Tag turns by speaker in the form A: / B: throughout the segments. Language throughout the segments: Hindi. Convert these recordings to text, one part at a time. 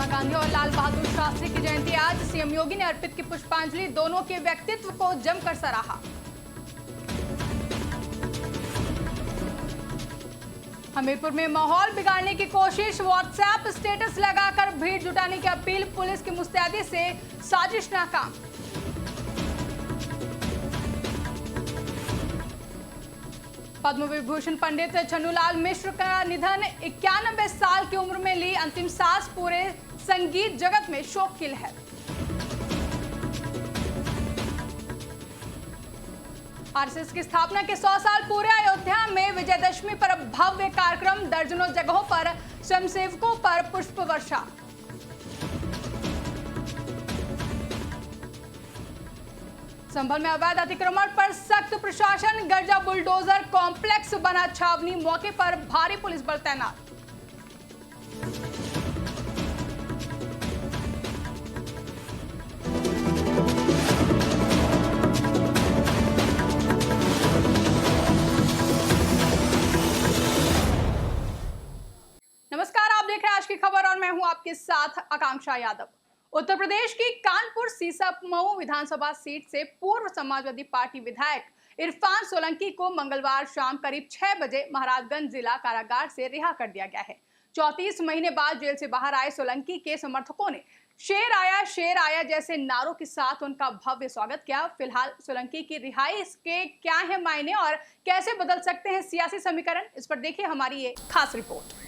A: महात्मा गांधी और लाल बहादुर शास्त्री की जयंती आज। सीएम योगी ने अर्पित की पुष्पांजलि, दोनों के व्यक्तित्व को जमकर सराहा। हमीरपुर में माहौल बिगाड़ने की कोशिश, व्हाट्सएप स्टेटस लगाकर भीड़ जुटाने की अपील, पुलिस की मुस्तैदी से साजिश नाकाम। पद्म विभूषण पंडित छन्नूलाल मिश्र का निधन, 91 साल की उम्र में ली अंतिम सांस, पूरे संगीत जगत में शोक की लहर। आरएसएस की स्थापना के 100 साल पूरे, अयोध्या में विजयदशमी पर भव्य कार्यक्रम, दर्जनों जगहों पर स्वयंसेवकों पर पुष्प वर्षा। संभल में अवैध अतिक्रमण पर सख्त प्रशासन, गर्जा बुलडोजर कॉम्प्लेक्स बना छावनी, मौके पर भारी पुलिस बल तैनात। नमस्कार, आप देख रहे हैं आज की खबर और मैं हूं आपके साथ आकांक्षा यादव। उत्तर प्रदेश की कानपुर सीसमऊ विधानसभा सीट से पूर्व समाजवादी पार्टी विधायक इरफान सोलंकी को मंगलवार शाम करीब 6 बजे महाराजगंज जिला कारागार से रिहा कर दिया गया है। 34 महीने बाद जेल से बाहर आए सोलंकी के समर्थकों ने शेर आया जैसे नारों के साथ उनका भव्य स्वागत किया। फिलहाल सोलंकी की रिहाई इसके क्या है मायने और कैसे बदल सकते हैं सियासी समीकरण, इस पर देखिए हमारी ये खास रिपोर्ट।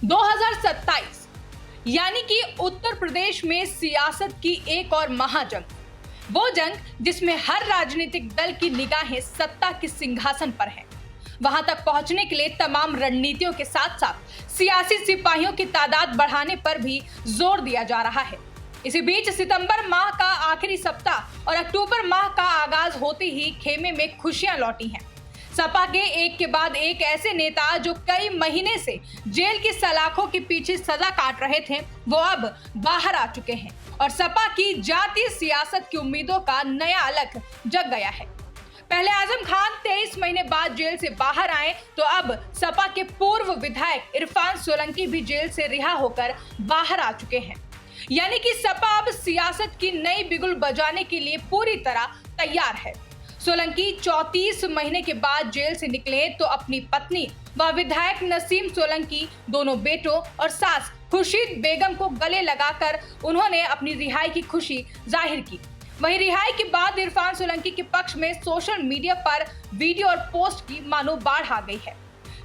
A: दो 2027 यानी कि उत्तर प्रदेश में सियासत की एक और महाजंग, वो जंग जिसमें हर राजनीतिक दल की निगाहें सत्ता के सिंहासन पर हैं। वहां तक पहुंचने के लिए तमाम रणनीतियों के साथ साथ सियासी सिपाहियों की तादाद बढ़ाने पर भी जोर दिया जा रहा है। इसी बीच सितंबर माह का आखिरी सप्ताह और अक्टूबर माह का आगाज होते ही खेमे में खुशियां लौटी हैं। सपा के एक के बाद एक ऐसे नेता जो कई महीने से जेल की सलाखों के पीछे सजा काट रहे थे, वो अब बाहर आ चुके हैं और सपा की जातीय सियासत की उम्मीदों का नया अलख जग गया है। पहले आजम खान 23 महीने बाद जेल से बाहर आए, तो अब सपा के पूर्व विधायक इरफान सोलंकी भी जेल से रिहा होकर बाहर आ चुके हैं। यानी कि सपा अब सियासत की नई बिगुल बजाने के लिए पूरी तरह तैयार है। सोलंकी 34 महीने के बाद जेल से निकले तो अपनी पत्नी व विधायक नसीम सोलंकी, दोनों बेटों और सास खुर्शीद बेगम को गले लगाकर उन्होंने अपनी रिहाई की खुशी जाहिर की। वहीं रिहाई के बाद इरफान सोलंकी के पक्ष में सोशल मीडिया पर वीडियो और पोस्ट की मानो बाढ़ आ गई है।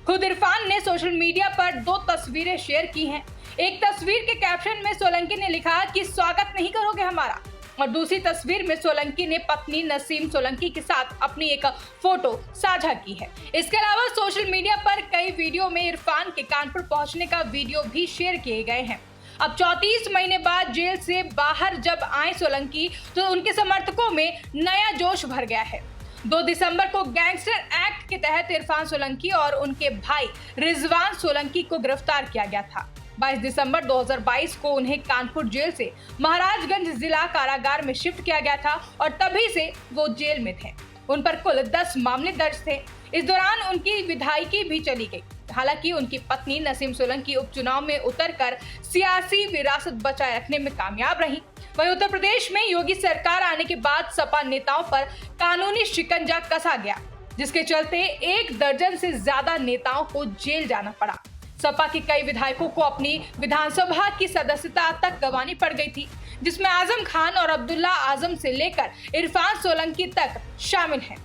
A: खुद इरफान ने सोशल मीडिया पर 2 तस्वीरें शेयर की हैं। एक तस्वीर के कैप्शन में सोलंकी ने लिखा कि स्वागत नहीं करोगे हमारा, और दूसरी तस्वीर में सोलंकी ने पत्नी नसीम सोलंकी के साथ अपनी एक फोटो साझा की है। इसके अलावा सोशल मीडिया पर कई वीडियो में इरफान के कानपुर पहुंचने का वीडियो भी शेयर किए गए हैं। अब 34 महीने बाद जेल से बाहर जब आए सोलंकी, तो उनके समर्थकों में नया जोश भर गया है। 2 दिसंबर को गैंगस्टर एक्ट के तहत इरफान सोलंकी और उनके भाई रिजवान सोलंकी को गिरफ्तार किया गया था। 22 दिसंबर 2022 को उन्हें कानपुर जेल से महाराजगंज जिला कारागार में शिफ्ट किया गया था और तभी से वो जेल में थे। उन पर कुल 10 मामले दर्ज थे। इस दौरान उनकी विधायकी भी चली गई। हालांकि उनकी पत्नी नसीम सोलंकी उपचुनाव में उतरकर सियासी विरासत बचाए रखने में कामयाब रही। वहीं उत्तर प्रदेश में योगी सरकार आने के बाद सपा नेताओं पर कानूनी शिकंजा कसा गया, जिसके चलते 1 दर्जन से ज्यादा नेताओं को जेल जाना पड़ा। सपा के कई विधायकों को अपनी विधानसभा की सदस्यता तक गंवानी पड़ गई थी, जिसमें आजम खान और अब्दुल्ला आजम से लेकर इरफान सोलंकी तक शामिल हैं।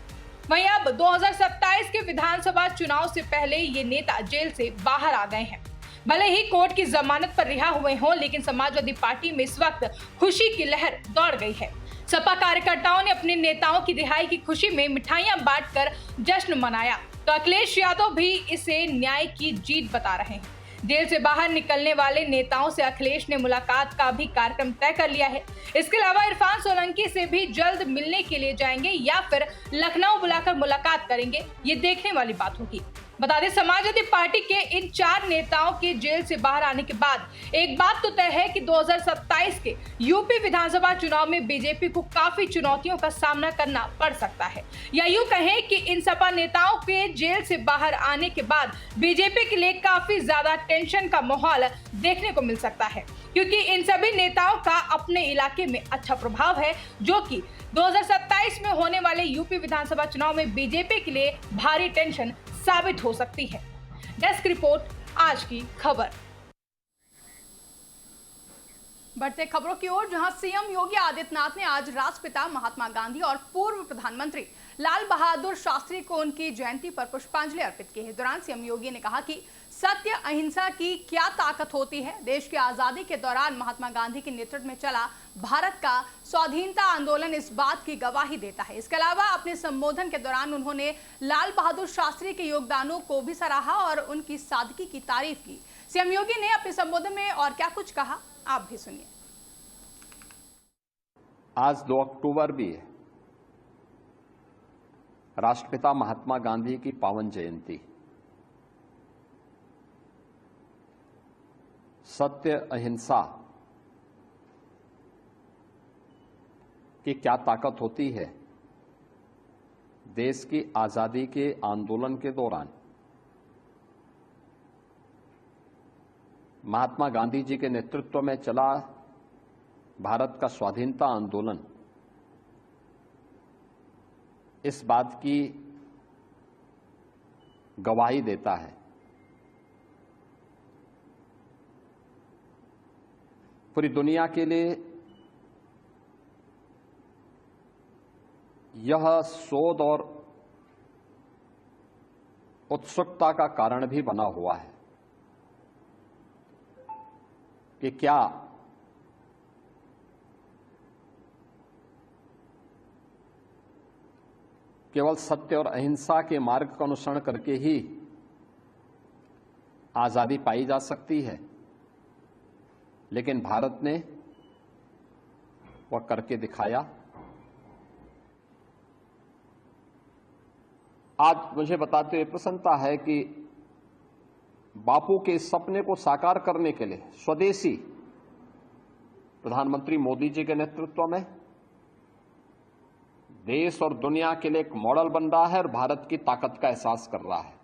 A: वहीं अब 2027 के विधानसभा चुनाव से पहले ये नेता जेल से बाहर आ गए हैं। भले ही कोर्ट की जमानत पर रिहा हुए हों, लेकिन समाजवादी पार्टी में इस वक्त खुशी की लहर दौड़ गई है। सपा कार्यकर्ताओं ने अपने नेताओं की रिहाई की खुशी में मिठाइयां बांटकर जश्न मनाया, तो अखिलेश यादव भी इसे न्याय की जीत बता रहे हैं। जेल से बाहर निकलने वाले नेताओं से अखिलेश ने मुलाकात का भी कार्यक्रम तय कर लिया है। इसके अलावा इरफान सोलंकी से भी जल्द मिलने के लिए जाएंगे या फिर लखनऊ बुलाकर मुलाकात करेंगे, ये देखने वाली बात होगी। बता दें, समाजवादी पार्टी के इन 4 नेताओं के जेल से बाहर आने के बाद एक बात तो तय है कि 2027 के यूपी विधानसभा चुनाव में बीजेपी को काफी चुनौतियों का सामना करना पड़ सकता है। या यूं कहें कि इन सपा नेताओं के जेल से बाहर आने के बाद बीजेपी के लिए काफी ज्यादा टेंशन का माहौल देखने को मिल सकता है, क्योंकि इन सभी नेताओं का अपने इलाके में अच्छा प्रभाव है, जो कि 2027 में होने वाले यूपी विधानसभा चुनाव में बीजेपी के लिए भारी टेंशन साबित हो सकती है। डेस्क रिपोर्ट, आज की खबर। बढ़ते खबरों की ओर, जहां सीएम योगी आदित्यनाथ ने आज राष्ट्रपिता महात्मा गांधी और पूर्व प्रधानमंत्री लाल बहादुर शास्त्री को उनकी जयंती पर पुष्पांजलि अर्पित की। इस दौरान सीएम योगी ने कहा कि सत्य अहिंसा की क्या ताकत होती है। देश की आजादी के दौरान महात्मा गांधी के नेतृत्व में चला भारत का स्वाधीनता आंदोलन इस बात की गवाही देता है। इसके अलावा अपने संबोधन के दौरान उन्होंने लाल बहादुर शास्त्री के योगदानों को भी सराहा और उनकी सादगी की तारीफ की। सीएम योगी ने अपने संबोधन में और क्या कुछ कहा, आप भी सुनिए।
B: आज 2 अक्टूबर भी है, राष्ट्रपिता महात्मा गांधी की पावन जयंती। सत्य अहिंसा की क्या ताकत होती है। देश की आजादी के आंदोलन के दौरान महात्मा गांधी जी के नेतृत्व में चला भारत का स्वाधीनता आंदोलन इस बात की गवाही देता है। पूरी दुनिया के लिए यह शोध और उत्सुकता का कारण भी बना हुआ है कि क्या केवल सत्य और अहिंसा के मार्ग का अनुसरण करके ही आजादी पाई जा सकती है। लेकिन भारत ने वह करके दिखाया। आज मुझे बताते हुए प्रसन्नता है कि बापू के इस सपने को साकार करने के लिए स्वदेशी प्रधानमंत्री मोदी जी के नेतृत्व में देश और दुनिया के लिए एक मॉडल बन रहा है और भारत की ताकत का एहसास कर रहा है।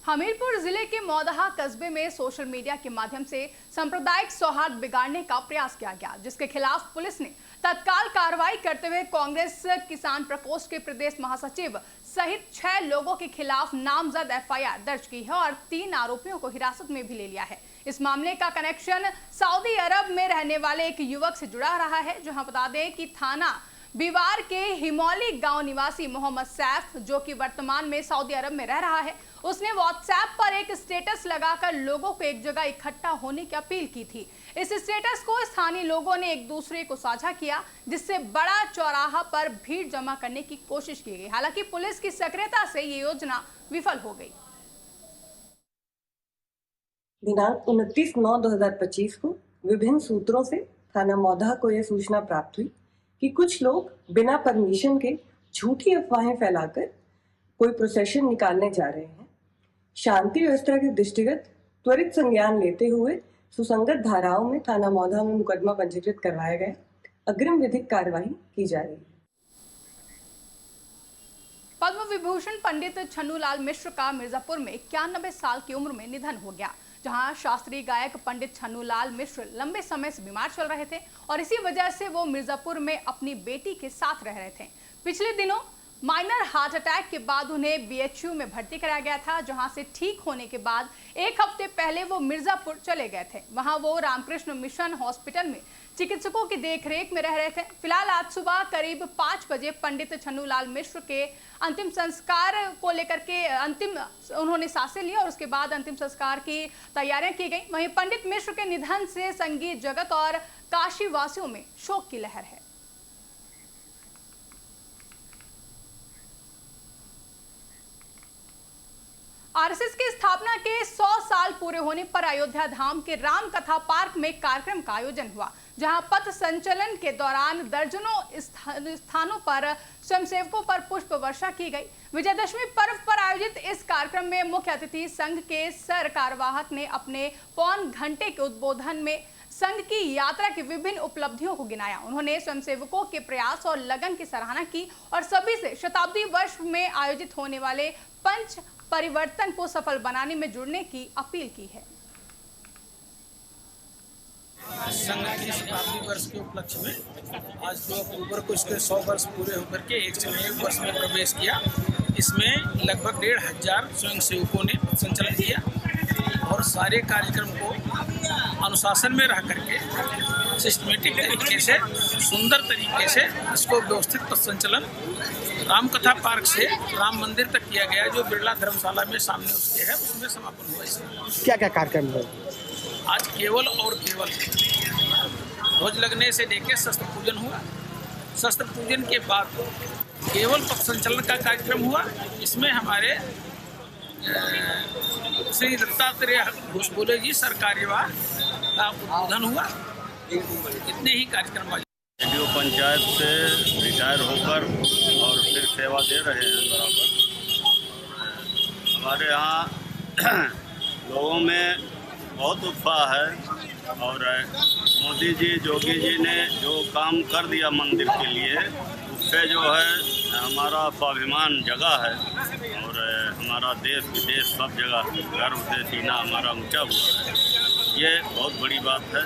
A: हमीरपुर जिले के मौदहा कस्बे में सोशल मीडिया के माध्यम से सांप्रदायिक सौहार्द बिगाड़ने का प्रयास किया गया, जिसके खिलाफ पुलिस ने तत्काल कार्रवाई करते हुए कांग्रेस किसान प्रकोष्ठ के प्रदेश महासचिव सहित 6 लोगों के खिलाफ नामजद एफआईआर दर्ज की है और 3 आरोपियों को हिरासत में भी ले लिया है। इस मामले का कनेक्शन सऊदी अरब में रहने वाले एक युवक से जुड़ा रहा है। जहां बता दें कि थाना बिवार के हिमौली गांव निवासी मोहम्मद सैफ, जो कि वर्तमान में सऊदी अरब में रह रहा है, उसने व्हाट्सएप पर एक स्टेटस लगाकर लोगों को एक जगह इकट्ठा होने की अपील की थी। इस स्टेटस को स्थानीय लोगों ने एक दूसरे को साझा किया, जिससे बड़ा चौराहा पर भीड़ जमा करने की कोशिश की गई। हालांकि पुलिस की सक्रियता से ये योजना विफल हो गई।
C: दिनांक 29/9/2025 को विभिन्न सूत्रों से थाना मौदहा को यह सूचना प्राप्त हुई कि कुछ लोग बिना परमिशन के झूठी अफवाहें फैलाकर कोई प्रोसेशन निकालने जा रहे हैं। शांति व्यवस्था के दृष्टिगत त्वरित संज्ञान लेते हुए सुसंगत धाराओं में थाना मौदहा में मुकदमा पंजीकृत करवाया गया। अग्रिम विधिक कार्यवाही की जा रही है।
A: पद्म विभूषण पंडित छन्नूलाल मिश्र का मिर्जापुर में 91 साल की उम्र में निधन हो गया। जहां शास्त्रीय गायक पंडित छन्नूलाल मिश्र लंबे समय से बीमार चल रहे थे और इसी वजह से वो मिर्जापुर में अपनी बेटी के साथ रह रहे थे। पिछले दिनों माइनर हार्ट अटैक के बाद उन्हें बीएचयू में भर्ती कराया गया था, जहां से ठीक होने के बाद 1 हफ्ते पहले वो मिर्जापुर चले गए थे। वहां वो रामकृष्ण मिशन हॉस्पिटल में चिकित्सकों की देखरेख में रह रहे थे। फिलहाल आज सुबह करीब 5 बजे पंडित छन्नूलाल मिश्र के अंतिम संस्कार को लेकर के उन्होंने सांसें ली और उसके बाद अंतिम संस्कार की तैयारियां की गई। वहीं पंडित मिश्र के निधन से संगीत जगत और काशी वासियों में शोक की लहर है। आरएसएस की स्थापना के 100 साल पूरे होने पर अयोध्या धाम के राम कथा पार्क में कार्यक्रम का आयोजन हुआ, जहां पथ संचलन के दौरान दर्जनों स्थानों पर स्वयंसेवकों पर पुष्प वर्षा की गई। विजयदशमी पर्व पर आयोजित इस कार्यक्रम में मुख्य अतिथि संघ के सर कार्यवाहक ने अपने पौन घंटे के उद्बोधन में संघ की यात्रा की विभिन्न उपलब्धियों को गिनाया। उन्होंने स्वयंसेवकों के प्रयास और लगन की सराहना की और सभी से शताब्दी वर्ष में आयोजित होने वाले पंच परिवर्तन को सफल बनाने में जुड़ने की अपील की है।
D: संघ की शताब्दी वर्ष के उपलक्ष्य में आज 2 अक्टूबर को इसके 100 वर्ष पूरे होकर के 101 वर्ष में प्रवेश किया। इसमें लगभग 1,500 स्वयंसेवकों ने संचालन किया और सारे कार्यक्रम को अनुशासन में रह करके सिस्टमेटिक तरीके से, सुंदर तरीके से इसको व्यवस्थित पथ संचलन रामकथा पार्क से राम मंदिर तक किया गया, जो बिरला धर्मशाला में सामने उसके है, उसमें समापन हुआ। इसका
E: क्या क्या कार्यक्रम हुआ?
D: आज केवल और केवल ध्वज लगने से लेकर शस्त्र पूजन हुआ। शस्त्र पूजन के बाद केवल पथ संचलन का कार्यक्रम हुआ। इसमें हमारे श्री दत्तात्रेय भोसले जी सरकार्यवाह का उद्बोधन हुआ। इतने ही कार्यक्रम आज
F: रेडियो पंचायत से रिटायर होकर और फिर सेवा दे रहे हैं बराबर। हमारे यहाँ लोगों में बहुत उत्साह है और मोदी जी, योगी जी ने जो काम कर दिया मंदिर के लिए, उससे जो है हमारा स्वाभिमान जगा है और हमारा देश विदेश सब जगह गर्व से सीना हमारा ऊंचा हुआ है। ये बहुत बड़ी बात है।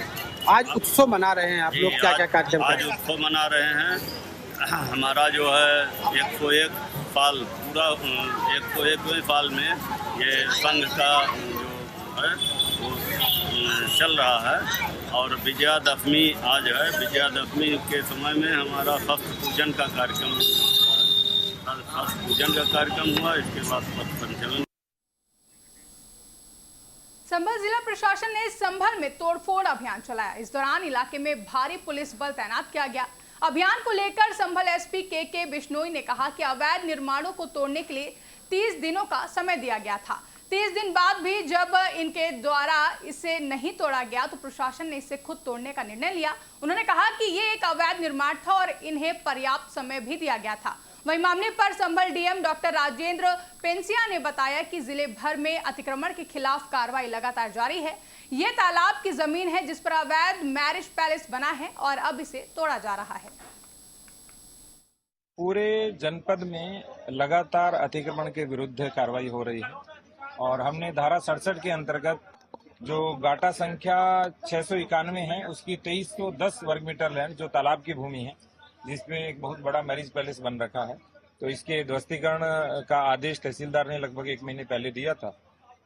E: आज उत्सव मना रहे हैं आप लोग, क्या क्या कार्यक्रम?
F: आज उत्सव मना रहे हैं। हमारा जो है 101 साल पूरा 101वें साल में ये संघ का जो है वो चल रहा है और विजयादशमी आज है। विजयादशमी के समय में हमारा शस्त्र पूजन का कार्यक्रम हुआ। इसके बाद पथ संचलन।
A: संभल जिला प्रशासन ने संभल में तोड़फोड़ अभियान चलाया। इस दौरान इलाके में भारी पुलिस बल तैनात किया गया। अभियान को लेकर संभल एसपी के बिश्नोई ने कहा कि अवैध निर्माणों को तोड़ने के लिए 30 दिनों का समय दिया गया था। 30 दिन बाद भी जब इनके द्वारा इसे नहीं तोड़ा गया तो प्रशासन ने इसे खुद तोड़ने का निर्णय लिया। उन्होंने कहा कि ये एक अवैध निर्माण था और इन्हें पर्याप्त समय भी दिया गया था। वहीं मामले पर संभल डीएम डॉक्टर राजेंद्र पेंसिया ने बताया कि जिले भर में अतिक्रमण के खिलाफ कार्रवाई लगातार जारी है। ये तालाब की जमीन है जिस पर अवैध मैरिज पैलेस बना है और अब इसे तोड़ा जा रहा है।
G: पूरे जनपद में लगातार अतिक्रमण के विरुद्ध कार्रवाई हो रही है और हमने धारा 67 के अंतर्गत जो गाटा संख्या 691 है उसकी 2310 वर्ग मीटर लैंड जो तालाब की भूमि है, जिसमें एक बहुत बड़ा मैरिज पैलेस बन रखा है, तो इसके ध्वस्तीकरण का आदेश तहसीलदार ने लगभग 1 महीने पहले दिया था।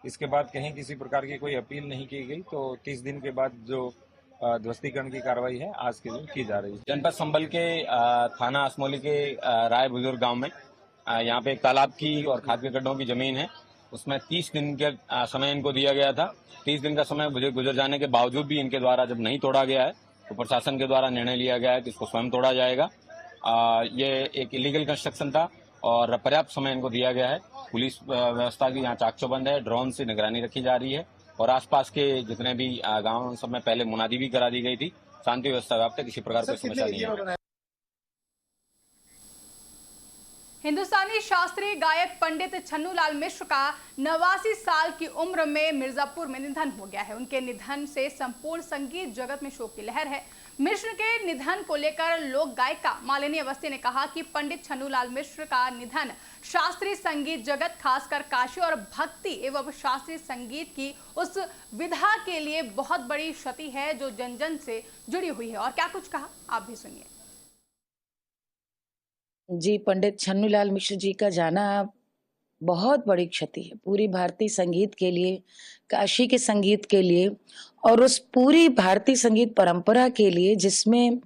G: इसके बाद कहीं किसी प्रकार की कोई अपील नहीं की गई, तो 30 दिन के बाद जो ध्वस्तीकरण की कार्रवाई है आज के दिन की जा रही है।
H: जनपद संभल के थाना असमौली के राय बुजुर्ग गांव में यहाँ पे एक तालाब की और खाद के गड्ढों की जमीन है, उसमें 30 दिन के समय इनको दिया गया था। 30 दिन का समय गुजर जाने के बावजूद भी इनके द्वारा जब नहीं तोड़ा गया है तो प्रशासन के द्वारा निर्णय लिया गया है कि इसको स्वयं तोड़ा जाएगा। ये एक इलीगल कंस्ट्रक्शन था और पर्याप्त समय इनको दिया गया है। पुलिस व्यवस्था की यहाँ चाकचौबंद है, ड्रोन से निगरानी रखी जा रही है और आसपास के जितने भी गाँव सब में पहले मुनादी भी करा दी गई थी। शांति व्यवस्था व्याप्त है, किसी प्रकार की समस्या नहीं है।
A: हिंदुस्तानी शास्त्रीय गायक पंडित छन्नूलाल मिश्र का 89 साल की उम्र में मिर्जापुर में निधन हो गया है। उनके निधन से संपूर्ण संगीत जगत में शोक की लहर है। मिश्र के निधन को लेकर लोक गायिका मालिनी अवस्थी ने कहा कि पंडित छन्नूलाल मिश्र का निधन शास्त्रीय संगीत जगत, खासकर काशी और भक्ति एवं शास्त्रीय संगीत की उस विधा के लिए बहुत बड़ी क्षति है जो जन जन से जुड़ी हुई है। और क्या कुछ कहा आप भी सुनिए।
I: जी, पंडित छन्नूलाल मिश्र जी का जाना बहुत बड़ी क्षति है पूरी भारतीय संगीत के लिए, काशी के संगीत के लिए और उस पूरी भारतीय संगीत परंपरा के लिए जिसमें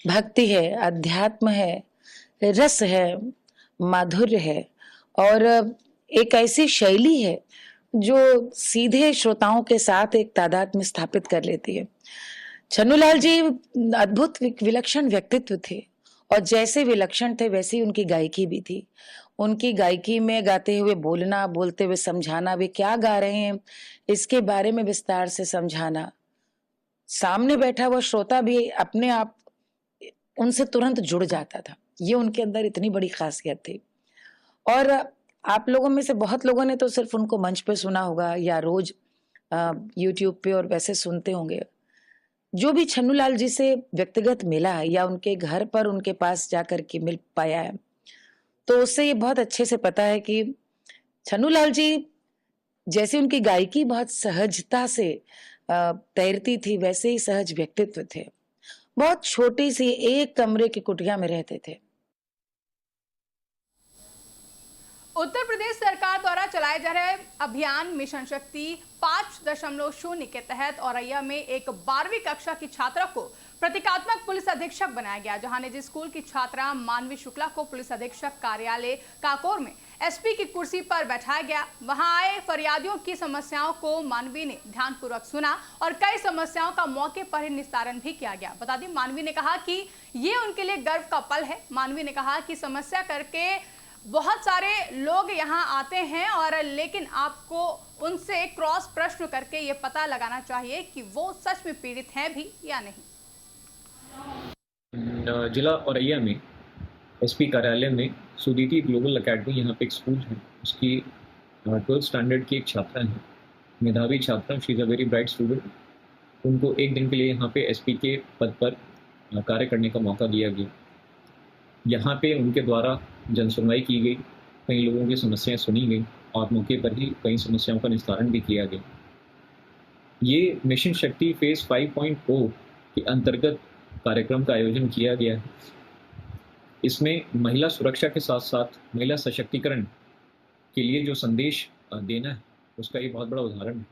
I: भक्ति है, अध्यात्म है, रस है, माधुर्य है और एक ऐसी शैली है जो सीधे श्रोताओं के साथ एक तादाद में स्थापित कर लेती है। छन्नूलाल जी अद्भुत विलक्षण व्यक्तित्व थे और जैसे विलक्षण थे वैसी उनकी गायकी भी थी। उनकी गायकी में गाते हुए बोलना, बोलते हुए समझाना, वे क्या गा रहे हैं इसके बारे में विस्तार से समझाना। सामने बैठा हुआ श्रोता भी अपने आप उनसे तुरंत जुड़ जाता था। ये उनके अंदर इतनी बड़ी खासियत थी। और आप लोगों में से बहुत लोगों ने तो सिर्फ उनको मंच पे सुना होगा या रोज यूट्यूब पे और वैसे सुनते होंगे। जो भी छन्नूलाल जी से व्यक्तिगत मिला है या उनके घर पर उनके पास जाकर के मिल पाया है, तो उससे ये बहुत अच्छे से पता है कि छन्नूलाल जी जैसे उनकी गायकी बहुत सहजता से तैरती थी, वैसे ही सहज व्यक्तित्व थे। बहुत छोटी सी एक कमरे की कुटिया में रहते थे।
A: उत्तर प्रदेश सरकार द्वारा चलाए जा रहे अभियान मिशन शक्ति 5.0 के तहत औरैया में एक 12वीं कक्षा की छात्रा को प्रतीकात्मक पुलिस अधीक्षक बनाया गया। जहां निजी स्कूल की छात्रा मानवी शुक्ला को पुलिस अधीक्षक कार्यालय काकोर में एसपी की कुर्सी पर बैठाया गया। वहां आए फरियादियों की समस्याओं को मानवी ने ध्यानपूर्वक सुना और कई समस्याओं का मौके पर ही निस्तारण भी किया गया। बता दें, मानवी ने कहा कि ये उनके लिए गर्व का पल है। मानवी ने कहा कि समस्या करके बहुत सारे लोग यहाँ आते हैं और लेकिन आपको उनसे क्रॉस प्रश्न करके ये पता लगाना चाहिए कि वो सच में पीड़ित हैं भी या नहीं।
J: जिला औरैया में एसपी कार्यालय में सुदीति ग्लोबल एकेडमी, यहाँ पे एक स्कूल है, उसकी 12th स्टैंडर्ड की एक छात्रा है, मेधावी छात्रा, she is a very bright student. उनको एक दिन के लिए यहाँ पे एसपी के पद पर कार्य करने का मौका दिया गया। यहाँ पे उनके द्वारा जनसुनवाई की गई, कई लोगों की समस्याएं सुनी गई और मौके पर ही कई समस्याओं का निस्तारण भी किया गया। ये मिशन शक्ति फेज़ 5.0 के अंतर्गत कार्यक्रम का आयोजन किया गया है। इसमें महिला सुरक्षा के साथ साथ महिला सशक्तिकरण के लिए जो संदेश देना है, उसका ये बहुत बड़ा उदाहरण है।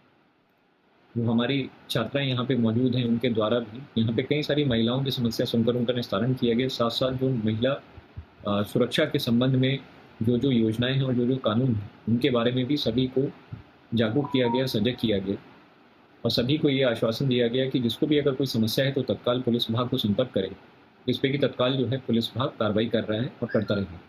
J: जो हमारी छात्राएं यहाँ पे मौजूद हैं, उनके द्वारा भी यहाँ पे कई सारी महिलाओं की समस्या सुनकर उनका निस्तारण किया गया। साथ साथ जो महिला सुरक्षा के संबंध में जो योजनाएं हैं और जो कानून हैं, उनके बारे में भी सभी को जागरूक किया गया, सजग किया गया और सभी को ये आश्वासन दिया गया कि जिसको भी अगर कोई समस्या है तो तत्काल पुलिस विभाग को संपर्क करें। इस पे कि तत्काल जो है पुलिस विभाग कार्रवाई कर रहा है और करता रहेगा।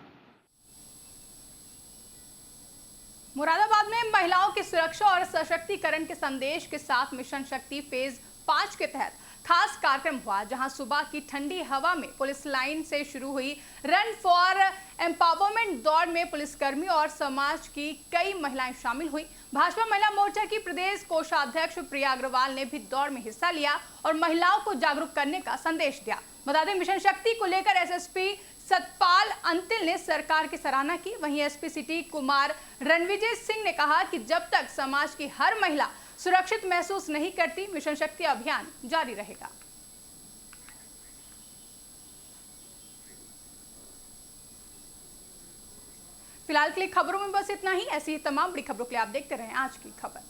A: मुरादाबाद में महिलाओं की सुरक्षा और सशक्तिकरण के संदेश के साथ मिशन शक्ति फेज 5 के तहत खास कार्यक्रम हुआ, जहां सुबह की ठंडी हवा में पुलिस लाइन से शुरू हुई रन फॉर एम्पावरमेंट दौड़ में पुलिसकर्मी और समाज की कई महिलाएं शामिल हुई। भाजपा महिला मोर्चा की प्रदेश कोषाध्यक्ष प्रिया अग्रवाल ने भी दौड़ में हिस्सा लिया और महिलाओं को जागरूक करने का संदेश दिया। बता दें, मिशन शक्ति को लेकर एसएसपी सतपाल अंतिल ने सरकार की सराहना की। वहीं एसपी सिटी कुमार रणविजय सिंह ने कहा कि जब तक समाज की हर महिला सुरक्षित महसूस नहीं करती, मिशन शक्ति अभियान जारी रहेगा। फिलहाल के लिए खबरों में बस इतना ही। ऐसी ही तमाम बड़ी खबरों के लिए आप देखते रहें आज की खबर।